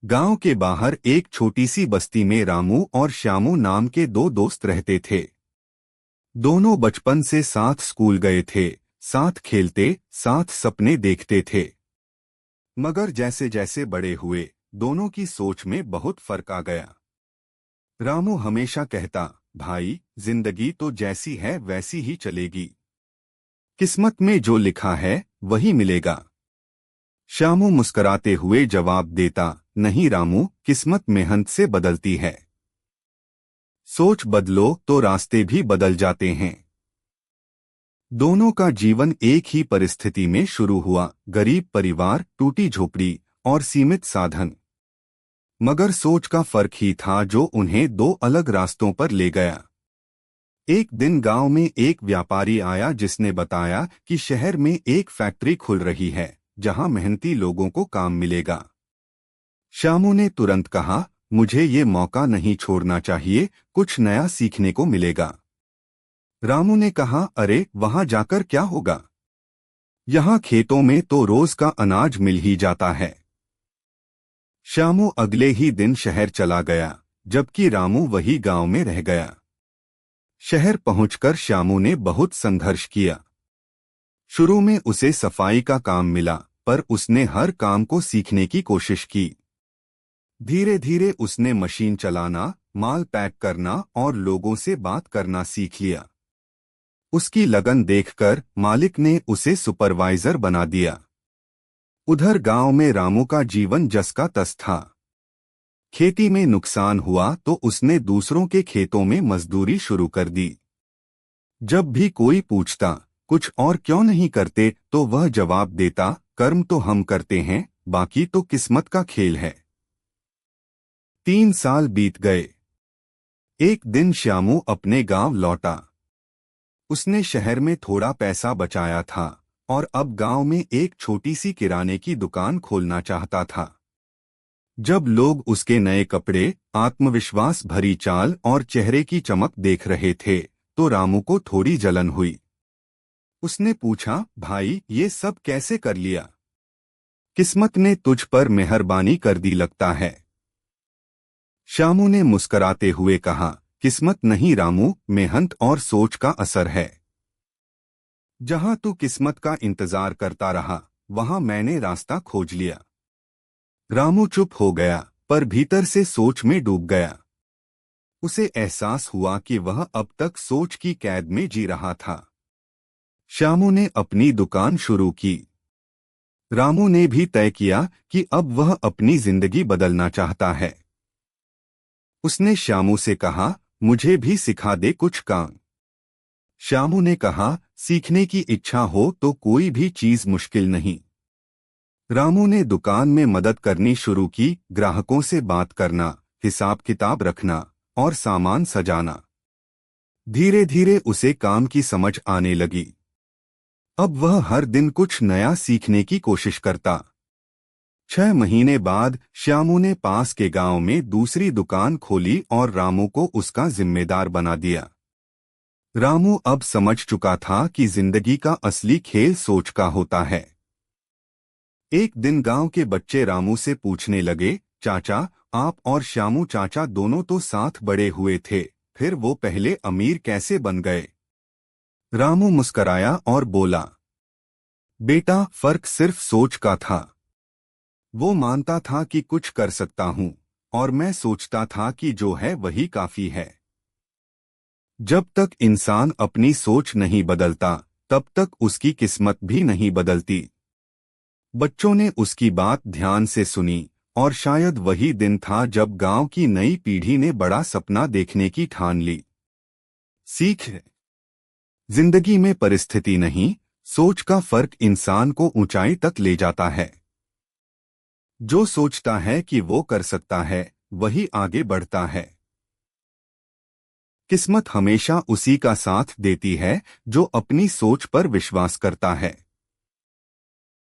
गांव के बाहर एक छोटी सी बस्ती में रामू और श्यामू नाम के दो दोस्त रहते थे। दोनों बचपन से साथ स्कूल गए थे, साथ खेलते, साथ सपने देखते थे। मगर जैसे जैसे बड़े हुए, दोनों की सोच में बहुत फर्क आ गया। रामू हमेशा कहता, भाई, जिंदगी तो जैसी है वैसी ही चलेगी। किस्मत में जो लिखा है वही मिलेगा। श्यामू मुस्कराते हुए जवाब देता, नहीं रामू, किस्मत मेहनत से बदलती है। सोच बदलो तो रास्ते भी बदल जाते हैं। दोनों का जीवन एक ही परिस्थिति में शुरू हुआ, गरीब परिवार, टूटी झोपड़ी और सीमित साधन। मगर सोच का फर्क ही था जो उन्हें दो अलग रास्तों पर ले गया। एक दिन गांव में एक व्यापारी आया जिसने बताया कि शहर में एक फैक्ट्री खुल रही है जहां मेहनती लोगों को काम मिलेगा। श्यामू ने तुरंत कहा, मुझे ये मौका नहीं छोड़ना चाहिए, कुछ नया सीखने को मिलेगा। रामू ने कहा, अरे वहां जाकर क्या होगा, यहाँ खेतों में तो रोज का अनाज मिल ही जाता है। श्यामू अगले ही दिन शहर चला गया, जबकि रामू वही गांव में रह गया। शहर पहुंचकर श्यामू ने बहुत संघर्ष किया। शुरू में उसे सफाई का काम मिला, पर उसने हर काम को सीखने की कोशिश की। धीरे धीरे उसने मशीन चलाना, माल पैक करना और लोगों से बात करना सीख लिया। उसकी लगन देखकर मालिक ने उसे सुपरवाइजर बना दिया। उधर गांव में रामू का जीवन जस का तस था। खेती में नुकसान हुआ तो उसने दूसरों के खेतों में मजदूरी शुरू कर दी। जब भी कोई पूछता, कुछ और क्यों नहीं करते, तो वह जवाब देता, कर्म तो हम करते हैं, बाकी तो किस्मत का खेल है। 3 साल बीत गए। एक दिन श्यामू अपने गांव लौटा। उसने शहर में थोड़ा पैसा बचाया था और अब गांव में एक छोटी सी किराने की दुकान खोलना चाहता था। जब लोग उसके नए कपड़े, आत्मविश्वास भरी चाल और चेहरे की चमक देख रहे थे, तो रामू को थोड़ी जलन हुई। उसने पूछा, भाई, ये सब कैसे कर लिया? किस्मत ने तुझ पर मेहरबानी कर दी लगता है। श्यामू ने मुस्कराते हुए कहा, किस्मत नहीं रामू, मेहनत और सोच का असर है। जहां तू किस्मत का इंतजार करता रहा, वहां मैंने रास्ता खोज लिया। रामू चुप हो गया, पर भीतर से सोच में डूब गया। उसे एहसास हुआ कि वह अब तक सोच की कैद में जी रहा था। श्यामू ने अपनी दुकान शुरू की। रामू ने भी तय किया कि अब वह अपनी जिंदगी बदलना चाहता है। उसने श्यामू से कहा, मुझे भी सिखा दे कुछ काम। श्यामू ने कहा, सीखने की इच्छा हो तो कोई भी चीज मुश्किल नहीं। रामू ने दुकान में मदद करनी शुरू की, ग्राहकों से बात करना, हिसाब किताब रखना और सामान सजाना। धीरे धीरे उसे काम की समझ आने लगी। अब वह हर दिन कुछ नया सीखने की कोशिश करता। 6 महीने बाद श्यामू ने पास के गांव में दूसरी दुकान खोली और रामू को उसका जिम्मेदार बना दिया। रामू अब समझ चुका था कि जिंदगी का असली खेल सोच का होता है। एक दिन गांव के बच्चे रामू से पूछने लगे, चाचा, आप और श्यामू चाचा दोनों तो साथ बड़े हुए थे, फिर वो पहले अमीर कैसे बन गए? रामू मुस्कराया और बोला, बेटा, फर्क सिर्फ सोच का था। वो मानता था कि कुछ कर सकता हूं, और मैं सोचता था कि जो है वही काफी है। जब तक इंसान अपनी सोच नहीं बदलता, तब तक उसकी किस्मत भी नहीं बदलती। बच्चों ने उसकी बात ध्यान से सुनी, और शायद वही दिन था जब गांव की नई पीढ़ी ने बड़ा सपना देखने की ठान ली। सीख, जिंदगी में परिस्थिति नहीं, सोच का फर्क इंसान को ऊंचाई तक ले जाता है। जो सोचता है कि वो कर सकता है, वही आगे बढ़ता है। किस्मत हमेशा उसी का साथ देती है जो अपनी सोच पर विश्वास करता है।